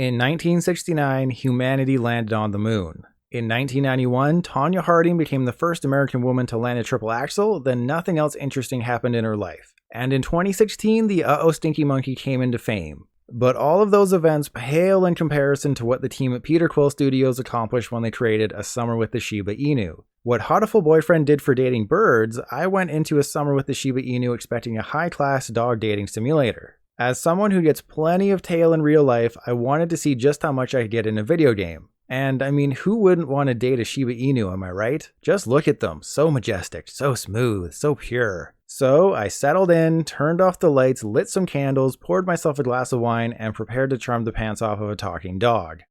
In 1969, humanity landed on the moon. In 1991, Tonya Harding became the first American woman to land a triple axel, then nothing else interesting happened in her life. And in 2016, the Uh-Oh Stinky Monkey came into fame. But all of those events pale in comparison to what the team at Peter Quill Studios accomplished when they created A Summer with the Shiba Inu. What Hatoful Boyfriend did for dating birds, I went into A Summer with the Shiba Inu expecting a high-class dog dating simulator. As someone who gets plenty of tail in real life, I wanted to see just how much I could get in a video game. And I mean, who wouldn't want to date a Shiba Inu, am I right? Just look at them, so majestic, so smooth, so pure. So I settled in, turned off the lights, lit some candles, poured myself a glass of wine, and prepared to charm the pants off of a talking dog.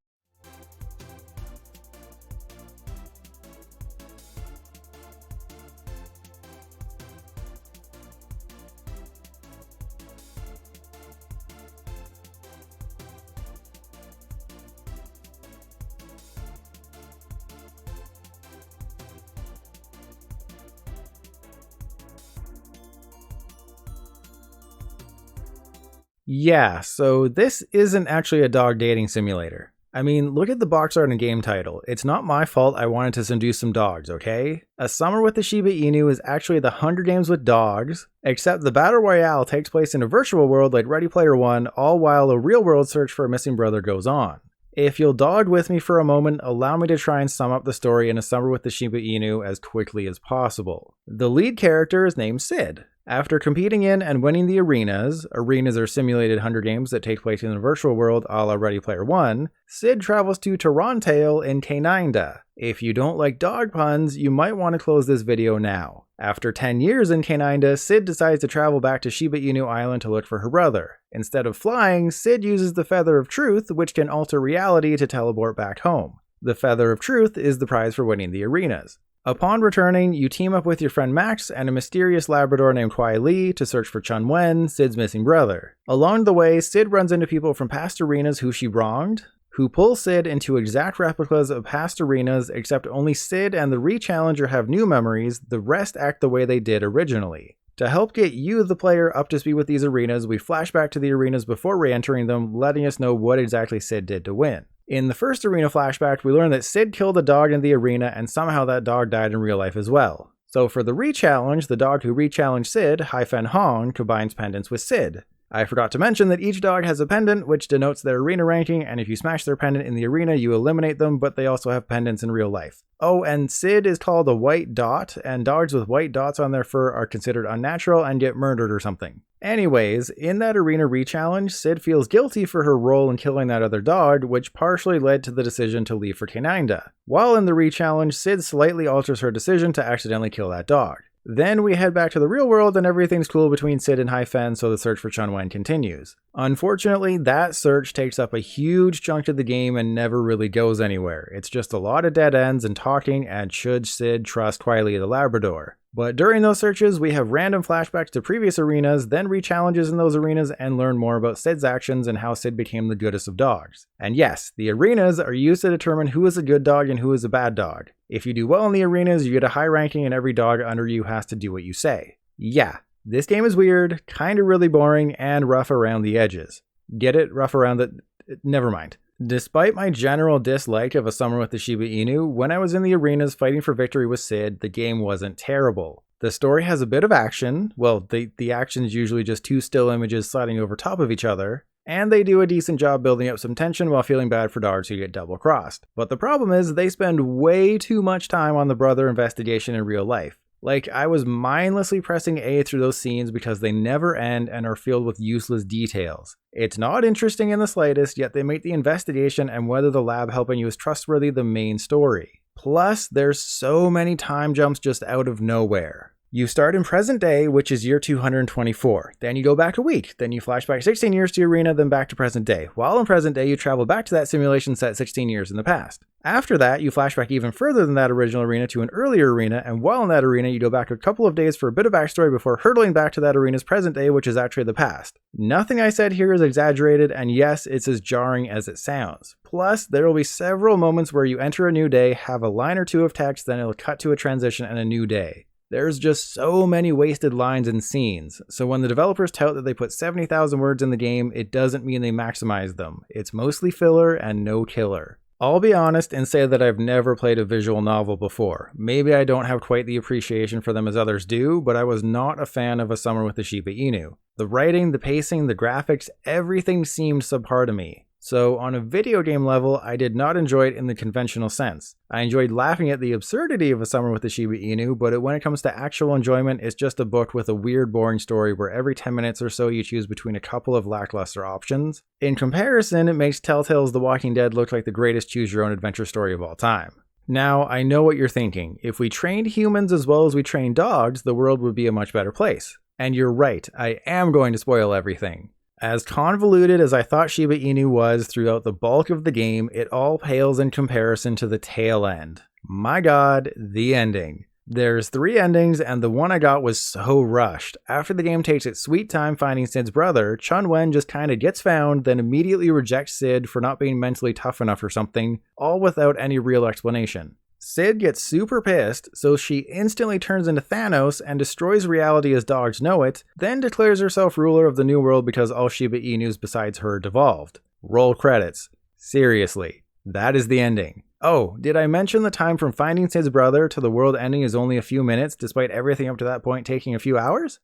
Yeah, so this isn't actually a dog dating simulator. I mean, look at the box art and game title. It's not my fault I wanted to seduce some dogs, okay? A Summer with the Shiba Inu is actually the Hunger Games with dogs, except the Battle Royale takes place in a virtual world like Ready Player One, all while a real-world search for a missing brother goes on. If you'll dog with me for a moment, allow me to try and sum up the story in A Summer with the Shiba Inu as quickly as possible. The lead character is named Sid. After competing in and winning the arenas are simulated Hunger Games that take place in the virtual world a la Ready Player One, Sid travels to Toronto in Canada. If you don't like dog puns, you might want to close this video now. After 10 years in Canada, Sid decides to travel back to Shiba Inu Island to look for her brother. Instead of flying, Sid uses the Feather of Truth, which can alter reality to teleport back home. The Feather of Truth is the prize for winning the arenas. Upon returning, you team up with your friend Max and a mysterious Labrador named Kwai Li to search for Chun Wen, Sid's missing brother. Along the way, Sid runs into people from past arenas who she wronged, who pull Sid into exact replicas of past arenas, except only Sid and the re-challenger have new memories, the rest act the way they did originally. To help get you, the player, up to speed with these arenas, we flash back to the arenas before re-entering them, letting us know what exactly Sid did to win. In the first arena flashback, we learn that Sid killed a dog in the arena and somehow that dog died in real life as well. So for the re-challenge, the dog who re-challenged Sid, Hai Fen Hong, combines pendants with Sid. I forgot to mention that each dog has a pendant which denotes their arena ranking, and if you smash their pendant in the arena, you eliminate them, but they also have pendants in real life. Oh, and Sid is called a white dot, and dogs with white dots on their fur are considered unnatural and get murdered or something. Anyways, in that arena re-challenge, Sid feels guilty for her role in killing that other dog, which partially led to the decision to leave for Canada. While in the re-challenge, Sid slightly alters her decision to accidentally kill that dog. Then we head back to the real world and everything's cool between Sid and Hai Fen, so the search for Chun Wen continues. Unfortunately, that search takes up a huge chunk of the game and never really goes anywhere. It's just a lot of dead ends and talking, and should Sid trust Kwai Li the Labrador. But during those searches, we have random flashbacks to previous arenas, then re-challenges in those arenas, and learn more about Sid's actions and how Sid became the goodest of dogs. And yes, the arenas are used to determine who is a good dog and who is a bad dog. If you do well in the arenas, you get a high ranking and every dog under you has to do what you say. Yeah, this game is weird, kinda really boring, and rough around the edges. Get it? Rough around the... Never mind. Despite my general dislike of A Summer with the Shiba Inu, when I was in the arenas fighting for victory with Sid, the game wasn't terrible. The story has a bit of action, well, the action is usually just two still images sliding over top of each other, and they do a decent job building up some tension while feeling bad for dogs who get double-crossed. But the problem is, they spend way too much time on the brother investigation in real life. Like, I was mindlessly pressing A through those scenes because they never end and are filled with useless details. It's not interesting in the slightest, yet they make the investigation and whether the lab helping you is trustworthy the main story. Plus, there's so many time jumps just out of nowhere. You start in present day, which is year 224. Then you go back a week. Then you flash back 16 years to arena, then back to present day. While in present day, you travel back to that simulation set 16 years in the past. After that, you flash back even further than that original arena to an earlier arena, and while in that arena, you go back a couple of days for a bit of backstory before hurtling back to that arena's present day, which is actually the past. Nothing I said here is exaggerated, and yes, it's as jarring as it sounds. Plus, there will be several moments where you enter a new day, have a line or two of text, then it'll cut to a transition and a new day. There's just so many wasted lines and scenes, so when the developers tout that they put 70,000 words in the game, it doesn't mean they maximize them. It's mostly filler and no killer. I'll be honest and say that I've never played a visual novel before. Maybe I don't have quite the appreciation for them as others do, but I was not a fan of A Summer with the Shiba Inu. The writing, the pacing, the graphics, everything seemed subpar to me. So on a video game level, I did not enjoy it in the conventional sense. I enjoyed laughing at the absurdity of A Summer with the Shiba Inu, but when it comes to actual enjoyment, it's just a book with a weird, boring story where every 10 minutes or so you choose between a couple of lackluster options. In comparison, it makes Telltale's The Walking Dead look like the greatest choose-your-own-adventure story of all time. Now, I know what you're thinking. If we trained humans as well as we trained dogs, the world would be a much better place. And you're right, I am going to spoil everything. As convoluted as I thought Shiba Inu was throughout the bulk of the game, it all pales in comparison to the tail end. My god, the ending. There's 3 endings, and the one I got was so rushed. After the game takes its sweet time finding Sid's brother, Chun Wen just kinda gets found, then immediately rejects Sid for not being mentally tough enough or something, all without any real explanation. Sid gets super pissed, so she instantly turns into Thanos and destroys reality as dogs know it, then declares herself ruler of the new world because all Shiba Inus besides her devolved. Roll credits. Seriously, that is the ending. Oh, did I mention the time from finding Sid's brother to the world ending is only a few minutes, despite everything up to that point taking a few hours?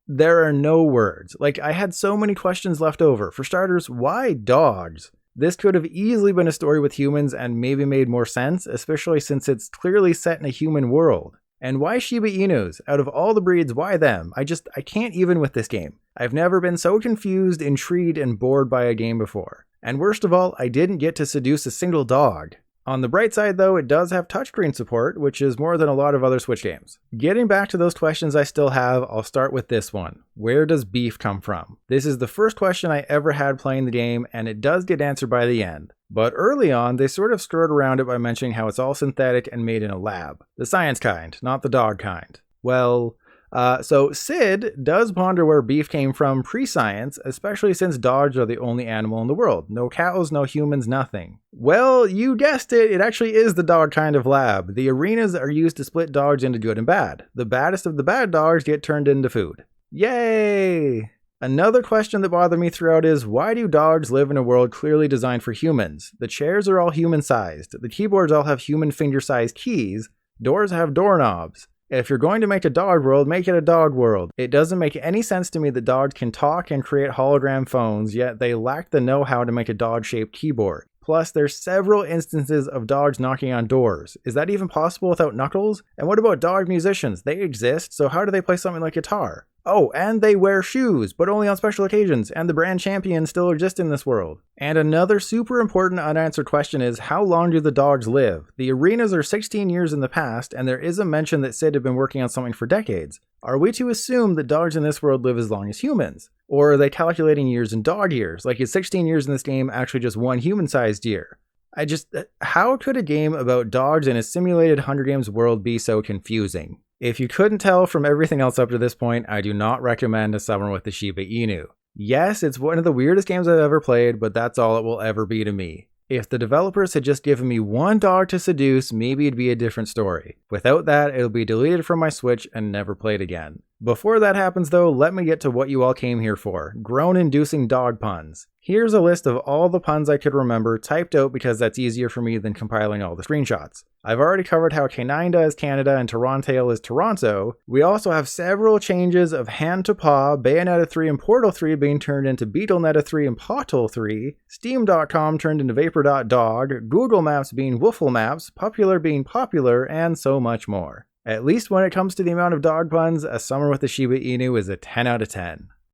There are no words. I had so many questions left over. For starters, why dogs? This could have easily been a story with humans and maybe made more sense, especially since it's clearly set in a human world. And why Shiba Inus? Out of all the breeds, why them? I can't even with this game. I've never been so confused, intrigued, and bored by a game before. And worst of all, I didn't get to seduce a single dog. On the bright side though, it does have touchscreen support, which is more than a lot of other Switch games. Getting back to those questions I still have, I'll start with this one. Where does beef come from? This is the first question I ever had playing the game, and it does get answered by the end. But early on, they sort of skirt around it by mentioning how it's all synthetic and made in a lab. The science kind, not the dog kind. Well, so Sid does ponder where beef came from pre-science, especially since dogs are the only animal in the world. No cows, no humans, nothing. Well, you guessed it, it actually is the dog kind of lab. The arenas are used to split dogs into good and bad. The baddest of the bad dogs get turned into food. Yay! Another question that bothered me throughout is, why do dogs live in a world clearly designed for humans? The chairs are all human-sized. The keyboards all have human finger-sized keys. Doors have doorknobs. If you're going to make a dog world, make it a dog world. It doesn't make any sense to me that dogs can talk and create hologram phones, yet they lack the know-how to make a dog-shaped keyboard. Plus, there's several instances of dogs knocking on doors. Is that even possible without knuckles? And what about dog musicians? They exist, so how do they play something like guitar? Oh, and they wear shoes, but only on special occasions, and the brand champions still exist in this world. And another super important unanswered question is, how long do the dogs live? The arenas are 16 years in the past, and there is a mention that Sid had been working on something for decades. Are we to assume that dogs in this world live as long as humans? Or are they calculating years in dog years? Like, is 16 years in this game actually just one human-sized year? How could a game about dogs in a simulated Hunger Games world be so confusing? If you couldn't tell from everything else up to this point, I do not recommend A Summer with the Shiba Inu. Yes, it's one of the weirdest games I've ever played, but that's all it will ever be to me. If the developers had just given me one dog to seduce, maybe it'd be a different story. Without that, it'll be deleted from my Switch and never played again. Before that happens though, let me get to what you all came here for. Groan-inducing dog puns. Here's a list of all the puns I could remember, typed out because that's easier for me than compiling all the screenshots. I've already covered how Canada is Canada and Torontail is Toronto. We also have several changes of hand to paw, Bayonetta 3 and Portal 3 being turned into BeetleNetta 3 and Potul 3, Steam.com turned into Vapor.dog, Google Maps being Woofle Maps, Popular being Popular, and so much more. At least when it comes to the amount of dog puns, A Summer with the Shiba Inu is a 10 out of 10.